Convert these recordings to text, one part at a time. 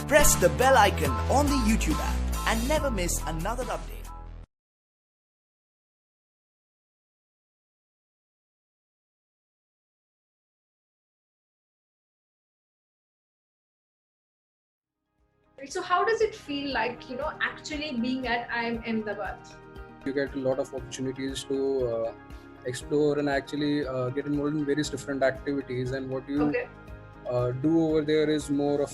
Press the bell icon on the YouTube app and never miss another update. So how does it feel like, actually being at IIM Ahmedabad? You get a lot of opportunities to explore and actually get involved in various different activities, and what you Okay. do over there is more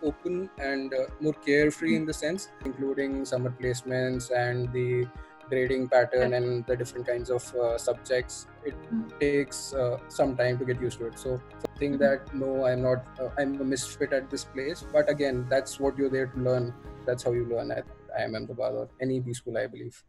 open and more carefree in the sense, including summer placements and the grading pattern and the different kinds of subjects. It takes some time to get used to it. So I think that no, I'm a misfit at this place, but again, that's what you're there to learn. That's how you learn at IIM Ahmedabad or any B school, I believe.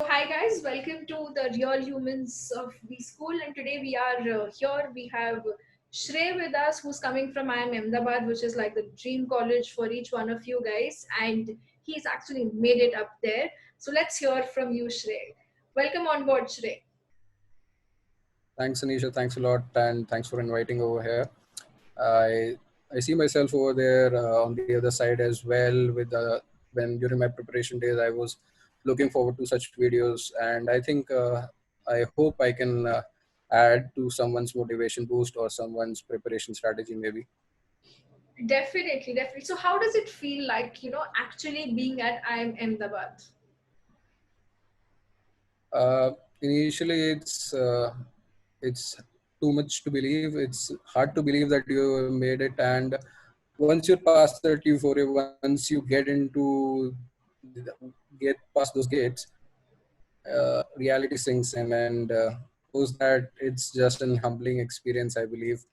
Hi guys, welcome to the Real Humans of the School, and today we are here. We have Shrey with us, who's coming from IIM Ahmedabad, which is like the dream college for each one of you guys, and he's actually made it up there. So let's hear from you, Shrey. Welcome on board, Shrey. Thanks, Anisha. Thanks a lot, and thanks for inviting over here. I I see myself over there on the other side as well. When during my preparation days, I was looking forward to such videos, and I think I hope I can add to someone's motivation boost or someone's preparation strategy, maybe. Definitely, definitely. So how does it feel like, actually being at IIM Ahmedabad? Uh, Initially, it's too much to believe. It's hard to believe that you made it, and once you're past that euphoria, once you get past those gates, reality sinks in, and shows that it's just an humbling experience. I believe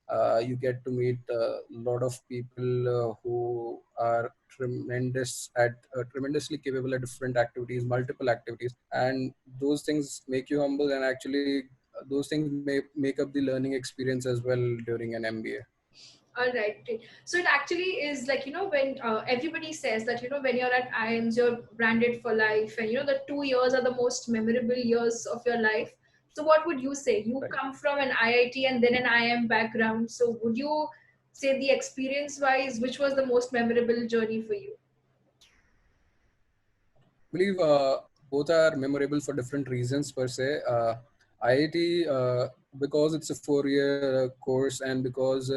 you get to meet a lot of people who are tremendously capable at different activities, multiple activities, and those things make you humble, and actually those things may make up the learning experience as well during an MBA. All right. Great. So it actually is like, when everybody says that, when you're at IIMs, you're branded for life, and, the 2 years are the most memorable years of your life. So what would you say? You Right. come from an IIT and then an IIM background. So would you say, the experience wise, which was the most memorable journey for you? I believe both are memorable for different reasons per se. IIT, because it's a 4-year course, and because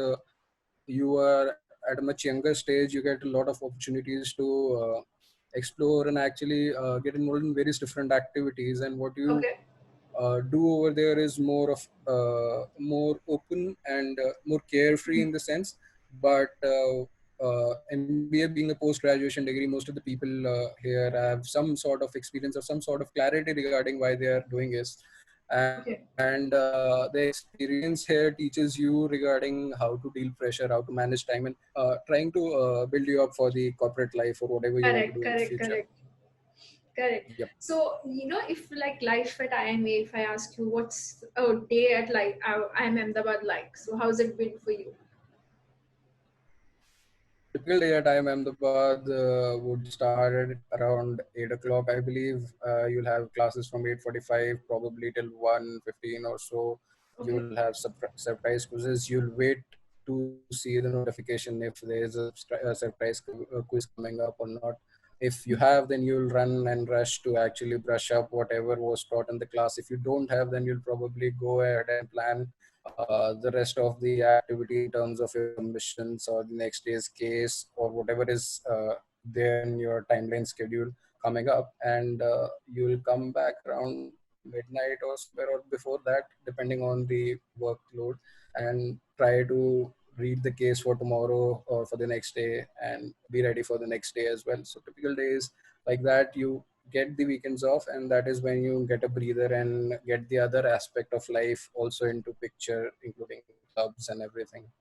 you are at a much younger stage, you get a lot of opportunities to explore and actually get involved in various different activities. And what you Okay. do over there is more open and more carefree in the sense. But MBA being a post-graduation degree, most of the people here have some sort of experience or some sort of clarity regarding why they are doing this. Okay. And the experience here teaches you regarding how to deal pressure, how to manage time, and trying to build you up for the corporate life or whatever you want to Correct, do in the correct, future. correct. Correct. Yep. So, if like life at IMA, if I ask you what's a day at like IIM Ahmedabad like, so how's it been for you? Typical day at IIM Ahmedabad would start at around 8 o'clock, I believe. You'll have classes from 8:45, probably till 1:15 or so. You Okay. will have surprise quizzes. You'll wait to see the notification if there is a surprise quiz coming up or not. If you have, then you'll run and rush to actually brush up whatever was taught in the class. If you don't have, then you'll probably go ahead and plan the rest of the activity in terms of your submissions or the next day's case or whatever is there in your timeline schedule coming up, and you'll come back around midnight or somewhere or before that, depending on the workload, and try to read the case for tomorrow or for the next day and be ready for the next day as well. So typical days like that, you get the weekends off, and that is when you get a breather and get the other aspect of life also into picture, including clubs and everything.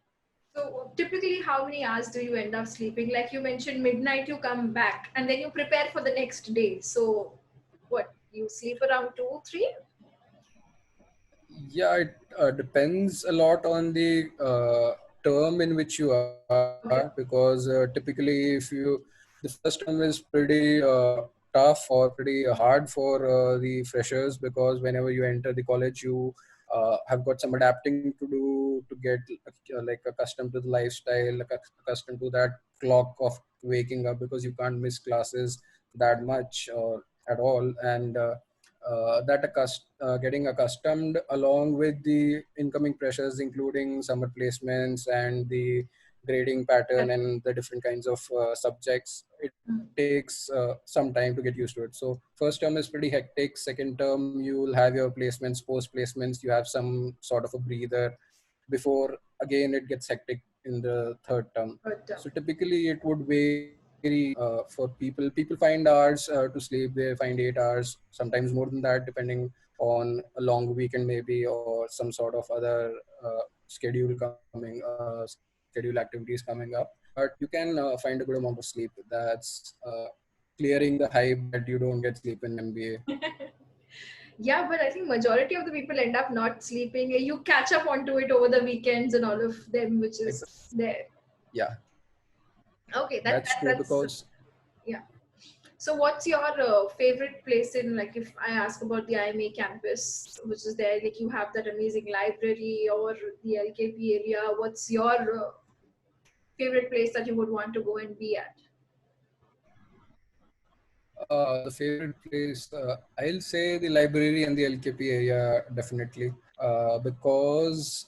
So typically, how many hours do you end up sleeping? Like you mentioned, midnight you come back and then you prepare for the next day. So what, you sleep around 2, 3? Yeah, it depends a lot on the term in which you are, Okay. because typically if you the first term is pretty tough or pretty hard for the freshers, because whenever you enter the college, you have got some adapting to do to get like accustomed to the lifestyle, like accustomed to that clock of waking up, because you can't miss classes that much or at all. And getting accustomed along with the incoming pressures, including summer placements and the grading pattern and the different kinds of subjects, it takes some time to get used to it. So first term is pretty hectic. Second term, you will have your placements, post placements, you have some sort of a breather before again it gets hectic in the third term. So typically it would vary for people. People find hours to sleep. They find 8 hours, sometimes more than that, depending on a long weekend maybe, or some sort of other schedule activities coming up. But you can find a good amount of sleep. That's clearing the hype that you don't get sleep in MBA. Yeah, but I think majority of the people end up not sleeping. You catch up onto it over the weekends and all of them, which is there. Yeah, Okay, that's true that's because yeah. So, what's your favorite place in, like, if I ask about the IIM A campus, which is there, like you have that amazing library or the LKP area. What's your favorite place that you would want to go and be at? the favorite place, I'll say the library and the LKP area definitely, because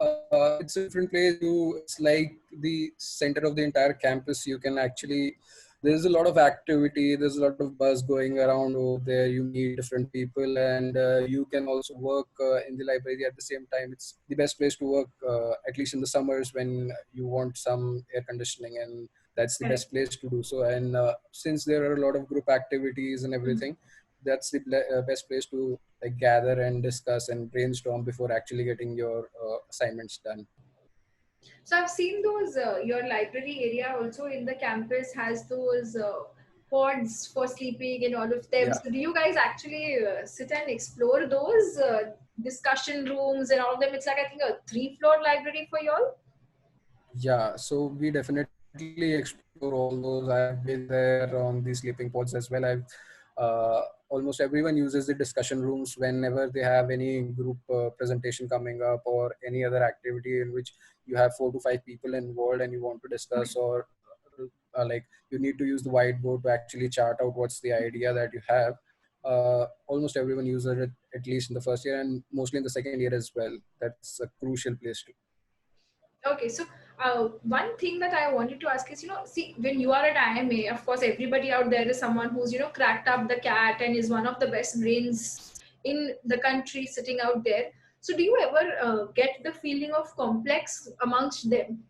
it's a different place. It's like the center of the entire campus. You can actually, there's a lot of activity. There's a lot of buzz going around over there. You meet different people, and you can also work in the library at the same time. It's the best place to work, at least in the summers when you want some air conditioning, and that's the Correct. best place to do so. And since there are a lot of group activities and everything, that's the best place to like gather and discuss and brainstorm before actually getting your assignments done. So I've seen those. Your library area also in the campus has those pods for sleeping and all of them. Yeah, So do you guys actually sit and explore those discussion rooms and all of them? It's like, I think, a 3-floor library for y'all. yeah. So we definitely explore all those. I've been there on the sleeping pods as well. I've almost everyone uses the discussion rooms whenever they have any group presentation coming up or any other activity in which you have 4 to 5 people involved and you want to discuss, or like you need to use the whiteboard to actually chart out what's the idea that you have. Almost everyone uses it, at least in the first year and mostly in the second year as well. That's a crucial place to. Okay, so one thing that I wanted to ask is, see, when you are at IMA, of course, everybody out there is someone who's, cracked up the cat and is one of the best brains in the country sitting out there. So, do you ever get the feeling of complex amongst them?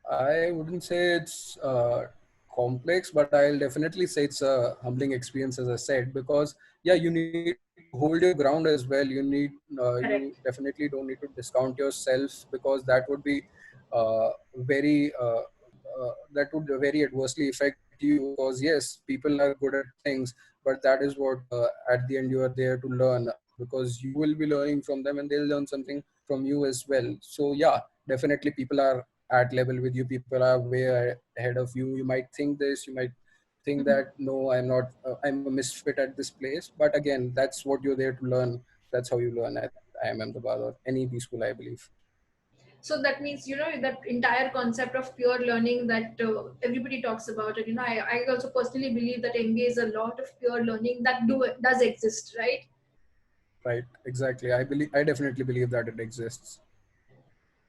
I wouldn't say it's complex, but I'll definitely say it's a humbling experience, as I said, because yeah, you need to hold your ground as well. You Correct. definitely don't need to discount yourself, because that would be very very adversely affect you. Because yes, people are good at things, but that is what at the end you are there to learn, because you will be learning from them and they'll learn something from you as well. So yeah, definitely people are at level with you. People are way ahead of you. You might think this, you might think that no, I'm not, I'm a misfit at this place. But again, that's what you're there to learn. That's how you learn at IIM Ahmedabad or any B school, I believe. So that means, that entire concept of pure learning that everybody talks about. And, I also personally believe that MBA is a lot of pure learning that does exist, right? Right, exactly. I definitely believe that it exists.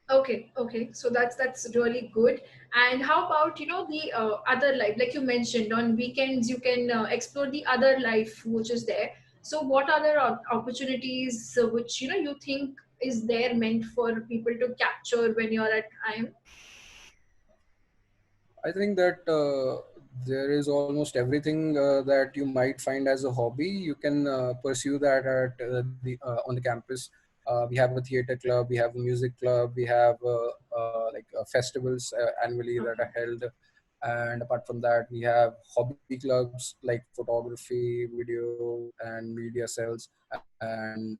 Okay, okay. So that's really good. And how about, the other life? Like you mentioned, on weekends you can explore the other life which is there. So what other opportunities which you think is there meant for people to capture when you're at IM? I think that there is almost everything that you might find as a hobby. You can pursue that at on the campus. We have a theater club, we have a music club, we have festivals annually that Okay. are held. And apart from that, we have hobby clubs like photography, video, and media cells. And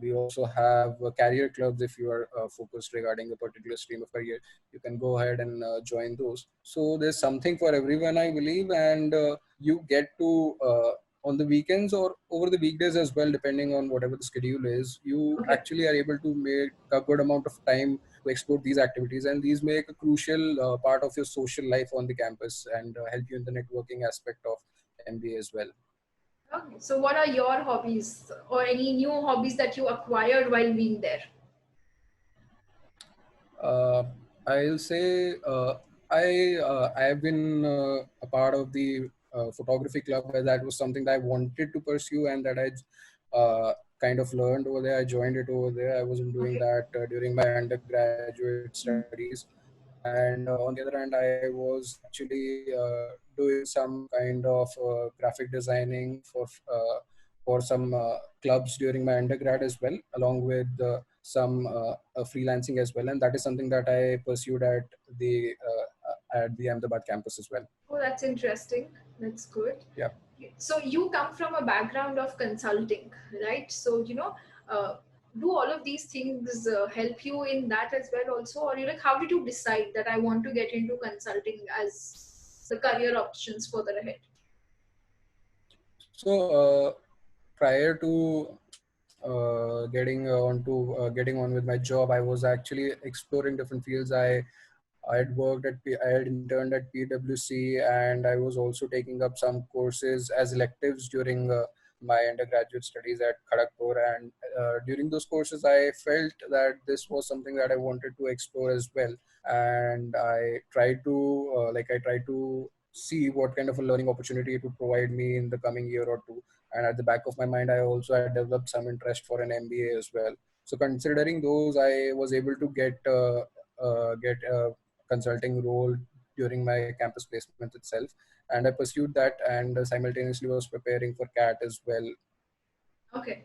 we also have career clubs. If you are focused regarding a particular stream of career, you can go ahead and join those. So there's something for everyone, I believe. And you get to on the weekends or over the weekdays as well, depending on whatever the schedule is, you Okay. actually are able to make a good amount of time to explore these activities, and these make a crucial part of your social life on the campus and help you in the networking aspect of MBA as well. Okay. So, what are your hobbies or any new hobbies that you acquired while being there? Uh, I'll say I have been a part of the photography club, where that was something that I wanted to pursue and that I kind of learned over there. I joined it over there. I wasn't doing Okay. that during my undergraduate studies. And on the other hand, I was actually doing some kind of graphic designing for some clubs during my undergrad as well, along with some freelancing as well, and that is something that I pursued at the Ahmedabad campus as well. Oh, that's interesting. That's good. Yeah. So you come from a background of consulting, right? So do all of these things help you in that as well also, or you like how did you decide that I want to get into consulting as the career options further ahead? So prior to getting on with my job, I was actually exploring different fields. I had interned at PwC, and I was also taking up some courses as electives during my undergraduate studies at Kharagpur. And during those courses, I felt that this was something that I wanted to explore as well. And I tried to see what kind of a learning opportunity it would provide me in the coming year or two. And at the back of my mind, I also had developed some interest for an MBA as well. So considering those, I was able to get consulting role during my campus placement itself, and I pursued that, and simultaneously was preparing for CAT as well. Okay.